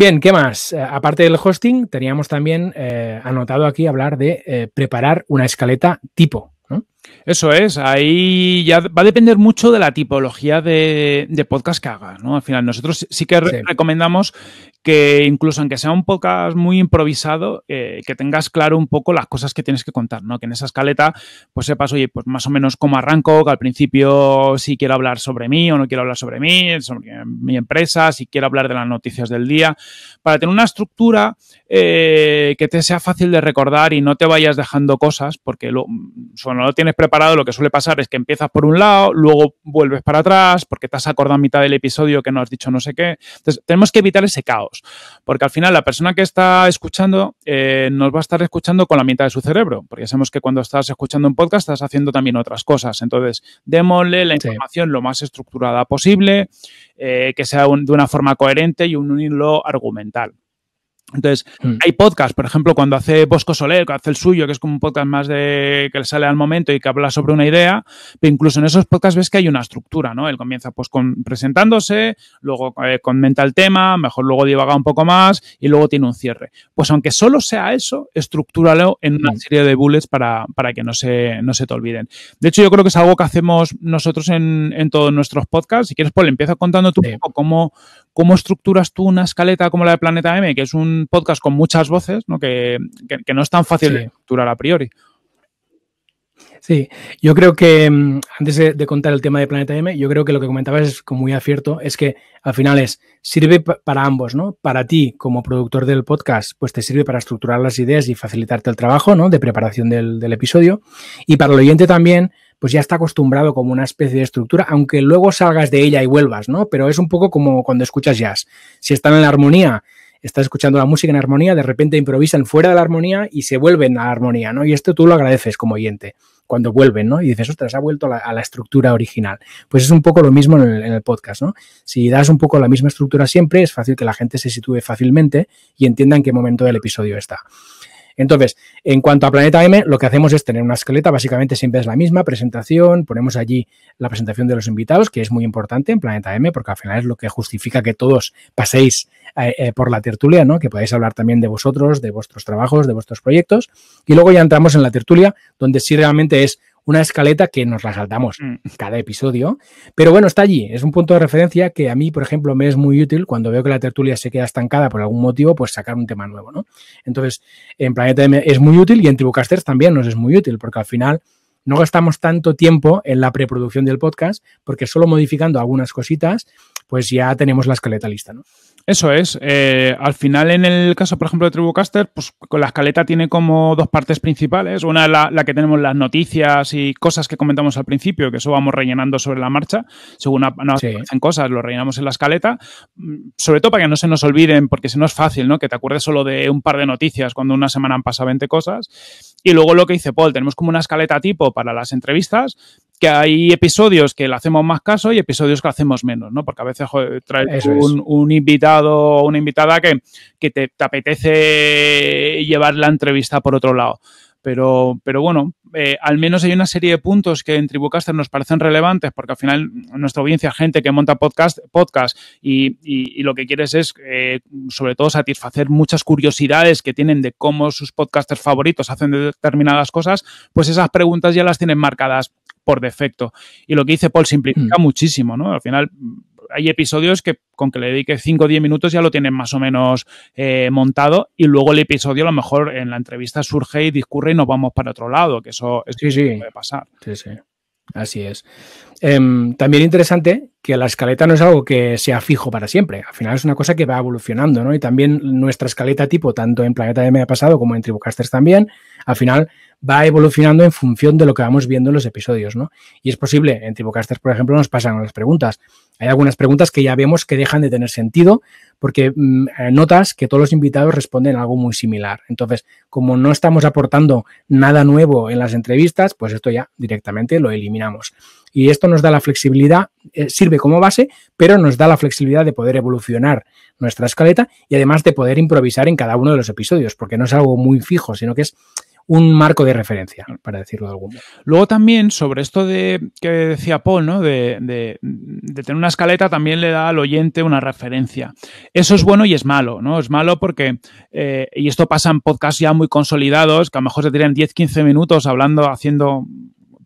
Bien, ¿qué más? Aparte del hosting, teníamos también anotado aquí hablar de preparar una escaleta tipo, ¿no? Eso es, ahí ya va a depender mucho de la tipología de podcast que hagas, ¿no? Al final, nosotros sí que recomendamos que incluso aunque sea un podcast muy improvisado, que tengas claro un poco las cosas que tienes que contar, ¿no? Que en esa escaleta pues sepas, oye, pues más o menos cómo arranco, que al principio si quiero hablar sobre mí o no quiero hablar sobre mí, sobre mi empresa, si quiero hablar de las noticias del día, para tener una estructura que te sea fácil de recordar y no te vayas dejando cosas, porque cuando no lo tienes preparado, lo que suele pasar es que empiezas por un lado, luego vuelves para atrás, porque te has acordado a mitad del episodio que no has dicho no sé qué. Entonces, tenemos que evitar ese caos, porque al final la persona que está escuchando nos va a estar escuchando con la mitad de su cerebro, porque sabemos que cuando estás escuchando un podcast estás haciendo también otras cosas. Entonces, démosle la información lo más estructurada posible, que sea de una forma coherente y un hilo argumental. Entonces, hay podcasts, por ejemplo, cuando hace Bosco Soler, que hace el suyo, que es como un podcast más de que le sale al momento y que habla sobre una idea, pero incluso en esos podcasts ves que hay una estructura, ¿no? Él comienza pues presentándose, luego comenta el tema, mejor luego divaga un poco más y luego tiene un cierre. Pues aunque solo sea eso, estructúralo en una serie de bullets para que no se te olviden. De hecho, yo creo que es algo que hacemos nosotros en todos nuestros podcasts. Si quieres, Paul, empieza contando tú un poco cómo estructuras tú una escaleta como la de Planeta M, que es un podcast con muchas voces, ¿no? Que no es tan fácil de estructurar a priori. Sí, yo creo que antes de contar el tema de Planeta M, yo creo que lo que comentabas es como muy acierto, es que al final sirve para ambos, ¿no? Para ti como productor del podcast, pues te sirve para estructurar las ideas y facilitarte el trabajo, ¿no? De preparación del episodio. Y para el oyente también, pues ya está acostumbrado como una especie de estructura, aunque luego salgas de ella y vuelvas, ¿no? Pero es un poco como cuando escuchas jazz. Si están en la armonía, estás escuchando la música en armonía, de repente improvisan fuera de la armonía y se vuelven a la armonía, ¿no? Y esto tú lo agradeces como oyente cuando vuelven, ¿no? Y dices, ostras, ha vuelto a la estructura original. Pues es un poco lo mismo en el podcast, ¿no? Si das un poco la misma estructura siempre, es fácil que la gente se sitúe fácilmente y entienda en qué momento del episodio está. Entonces, en cuanto a Planeta M, lo que hacemos es tener una escaleta, básicamente siempre es la misma, presentación, ponemos allí la presentación de los invitados, que es muy importante en Planeta M, porque al final es lo que justifica que todos paséis por la tertulia, ¿no? Que podáis hablar también de vosotros, de vuestros trabajos, de vuestros proyectos, y luego ya entramos en la tertulia, donde sí realmente es una escaleta que nos la saltamos cada episodio, pero bueno, está allí, es un punto de referencia que a mí, por ejemplo, me es muy útil cuando veo que la tertulia se queda estancada por algún motivo, pues sacar un tema nuevo, ¿no? Entonces, en Planeta M es muy útil y en Tribucasters también nos es muy útil, porque al final no gastamos tanto tiempo en la preproducción del podcast, porque solo modificando algunas cositas, pues ya tenemos la escaleta lista, ¿no? Eso es. Al final, en el caso, por ejemplo, de Tribucaster, pues con la escaleta tiene como dos partes principales. Una es la que tenemos las noticias y cosas que comentamos al principio, que eso vamos rellenando sobre la marcha. Según hacen cosas, lo rellenamos en la escaleta. Sobre todo para que no se nos olviden, porque si no es fácil, ¿no? Que te acuerdes solo de un par de noticias cuando una semana han pasado 20 cosas. Y luego lo que dice Paul, tenemos como una escaleta tipo para las entrevistas, que hay episodios que le hacemos más caso y episodios que hacemos menos, ¿no? Porque a veces traes un invitado o una invitada que te apetece llevar la entrevista por otro lado. Pero bueno, al menos hay una serie de puntos que en Tribucaster nos parecen relevantes, porque al final nuestra audiencia, gente que monta podcast y lo que quieres es, sobre todo, satisfacer muchas curiosidades que tienen de cómo sus podcasters favoritos hacen determinadas cosas, pues esas preguntas ya las tienen marcadas por defecto. Y lo que dice Paul simplifica muchísimo, ¿no? Al final hay episodios que con que le dedique 5 o 10 minutos ya lo tienen más o menos montado, y luego el episodio a lo mejor en la entrevista surge y discurre y nos vamos para otro lado, que eso puede pasar. Sí, sí. Así es. También interesante que la escaleta no es algo que sea fijo para siempre. Al final es una cosa que va evolucionando, ¿no? Y también nuestra escaleta tipo, tanto en Planeta M ha pasado como en Tribucasters también, al final va evolucionando en función de lo que vamos viendo en los episodios, ¿no? Y es posible, en Tribucasters, por ejemplo, nos pasan las preguntas. Hay algunas preguntas que ya vemos que dejan de tener sentido porque notas que todos los invitados responden algo muy similar. Entonces, como no estamos aportando nada nuevo en las entrevistas, pues esto ya directamente lo eliminamos. Y esto nos da la flexibilidad, sirve como base, pero nos da la flexibilidad de poder evolucionar nuestra escaleta y además de poder improvisar en cada uno de los episodios, porque no es algo muy fijo, sino que es un marco de referencia, para decirlo de algún modo. Luego también, sobre esto de que decía Paul, ¿no? De tener una escaleta, también le da al oyente una referencia. Eso es bueno y es malo, ¿no? Es malo porque, y esto pasa en podcasts ya muy consolidados, que a lo mejor se tiran 10-15 minutos hablando, haciendo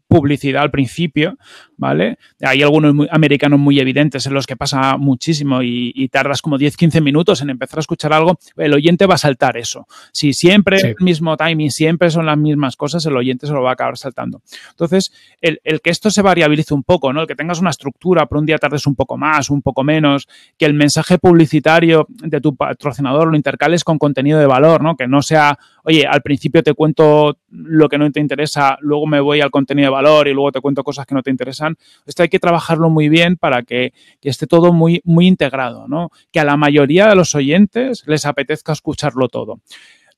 publicidad al principio, ¿vale? Hay algunos americanos muy evidentes en los que pasa muchísimo y tardas como 10-15 minutos en empezar a escuchar algo, el oyente va a saltar eso. Si siempre es el mismo timing, siempre son las mismas cosas, el oyente se lo va a acabar saltando. Entonces, el que esto se variabilice un poco, ¿no? El que tengas una estructura, por un día tardes un poco más, un poco menos, que el mensaje publicitario de tu patrocinador lo intercales con contenido de valor, ¿no? Que no sea, oye, al principio te cuento lo que no te interesa, luego me voy al contenido de valor y luego te cuento cosas que no te interesan. Esto hay que trabajarlo muy bien para que esté todo muy, muy integrado, ¿no? Que a la mayoría de los oyentes les apetezca escucharlo todo.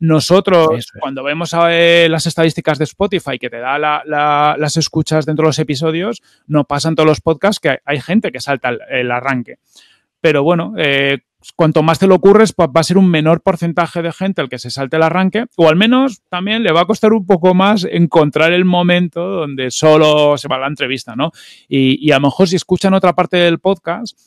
Nosotros, cuando vemos las estadísticas de Spotify que te da las escuchas dentro de los episodios, no pasan todos los podcasts que hay gente que salta el arranque. Pero bueno, cuanto más te lo ocurres, pues va a ser un menor porcentaje de gente el que se salte el arranque, o al menos también le va a costar un poco más encontrar el momento donde solo se va la entrevista, ¿no? Y a lo mejor si escuchan otra parte del podcast,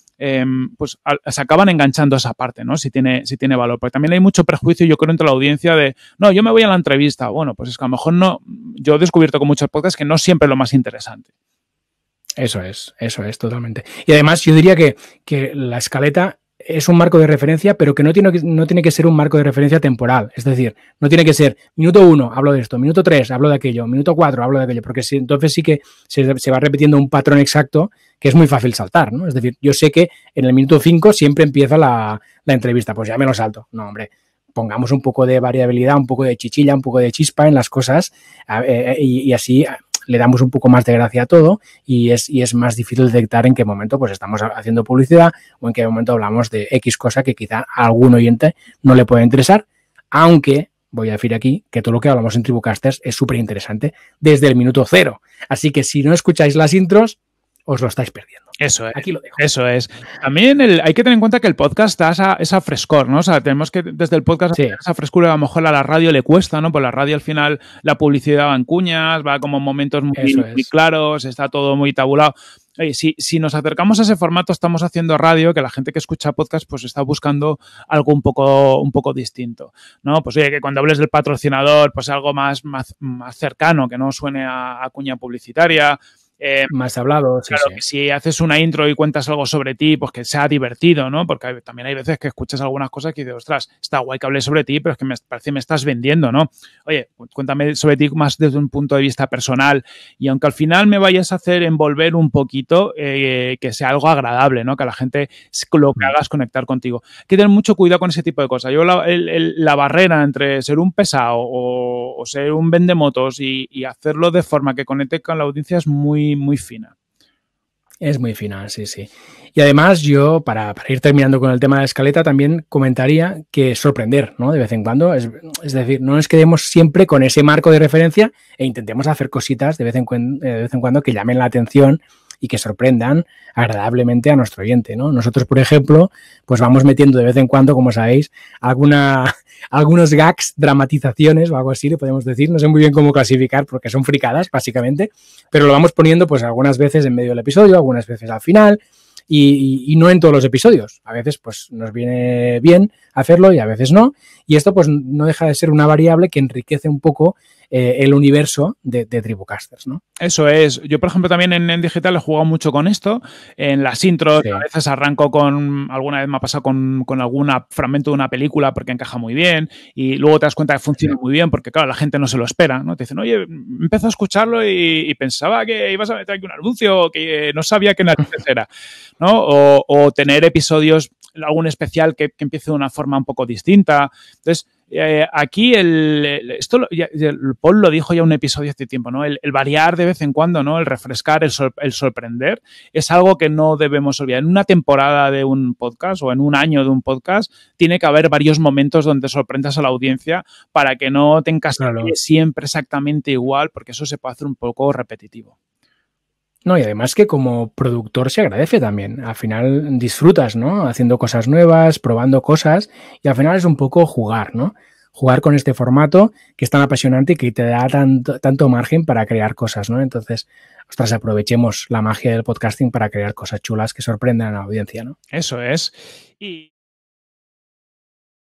pues se acaban enganchando a esa parte, ¿no? Si tiene valor. Porque también hay mucho prejuicio, yo creo, entre la audiencia de, no, yo me voy a la entrevista. Bueno, pues es que a lo mejor no, yo he descubierto con muchos podcasts que no siempre es lo más interesante. Eso es, totalmente. Y además yo diría que la escaleta es un marco de referencia, pero que no tiene que ser un marco de referencia temporal. Es decir, no tiene que ser minuto 1, hablo de esto, minuto 3, hablo de aquello, minuto 4, hablo de aquello, porque entonces sí que se va repitiendo un patrón exacto que es muy fácil saltar, ¿no? Es decir, yo sé que en el minuto 5 siempre empieza la entrevista, pues ya me lo salto. No, hombre, pongamos un poco de variabilidad, un poco de chichilla, un poco de chispa en las cosas y así le damos un poco más de gracia a todo y es más difícil detectar en qué momento pues estamos haciendo publicidad o en qué momento hablamos de X cosa que quizá a algún oyente no le pueda interesar, aunque voy a decir aquí que todo lo que hablamos en Tribucasters es súper interesante desde el minuto 0. Así que si no escucháis las intros, os lo estáis perdiendo. Eso es. Aquí lo dejo. Eso es. También hay que tener en cuenta que el podcast da esa frescor, ¿no? O sea, tenemos que desde el podcast esa frescura, a lo mejor a la radio le cuesta, ¿no? Pues la radio al final la publicidad va en cuñas, va como momentos muy claros, está todo muy tabulado. Oye, si nos acercamos a ese formato, estamos haciendo radio, que la gente que escucha podcast pues está buscando algo un poco distinto, ¿no? Pues oye, que cuando hables del patrocinador, pues algo más cercano, que no suene a cuña publicitaria. Más hablado, sí, claro, que si haces una intro y cuentas algo sobre ti, pues que sea divertido, ¿no? Porque también hay veces que escuchas algunas cosas que dices, ostras, está guay que hable sobre ti, pero es que me parece que me estás vendiendo, ¿no? Oye, cuéntame sobre ti más desde un punto de vista personal y aunque al final me vayas a hacer envolver un poquito, que sea algo agradable, ¿no? Que a la gente lo que hagas conectar contigo. Hay que tener mucho cuidado con ese tipo de cosas. Yo la barrera entre ser un pesado o ser un vendemotos y hacerlo de forma que conecte con la audiencia es muy fina. Es muy fina, sí. Y además yo, para ir terminando con el tema de la escaleta, también comentaría que sorprender, ¿no? De vez en cuando. Es decir, no nos quedemos siempre con ese marco de referencia e intentemos hacer cositas de vez en cuando que llamen la atención y que sorprendan agradablemente a nuestro oyente, ¿no? Nosotros, por ejemplo, pues vamos metiendo de vez en cuando, como sabéis, algunos gags, dramatizaciones o algo así, le podemos decir. No sé muy bien cómo clasificar porque son fricadas, básicamente, pero lo vamos poniendo pues algunas veces en medio del episodio, algunas veces al final y no en todos los episodios. A veces pues nos viene bien hacerlo y a veces no. Y esto pues no deja de ser una variable que enriquece un poco el universo de Tribucasters, ¿no? Eso es. Yo, por ejemplo, también en digital he jugado mucho con esto. En las intros, a veces arranco alguna vez me ha pasado con algún fragmento de una película porque encaja muy bien y luego te das cuenta que funciona muy bien porque, claro, la gente no se lo espera, ¿no? Te dicen, oye, empiezo a escucharlo y pensaba que ibas a meter aquí un anuncio que no sabía qué narices era, ¿no? O tener episodios, algún especial que empiece de una forma un poco distinta. Entonces, aquí Paul lo dijo ya un episodio hace tiempo, ¿no? El variar de vez en cuando, ¿no? El refrescar, el sorprender, es algo que no debemos olvidar. En una temporada de un podcast o en un año de un podcast tiene que haber varios momentos donde sorprendas a la audiencia para que no te encasquilles siempre exactamente igual, porque eso se puede hacer un poco repetitivo. No, y además que como productor se agradece también. Al final disfrutas, ¿no? Haciendo cosas nuevas, probando cosas y al final es un poco jugar, ¿no? jugar con este formato que es tan apasionante y que te da tanto margen para crear cosas, ¿no? Entonces, ostras, aprovechemos la magia del podcasting para crear cosas chulas que sorprendan a la audiencia, ¿no? Eso es. Y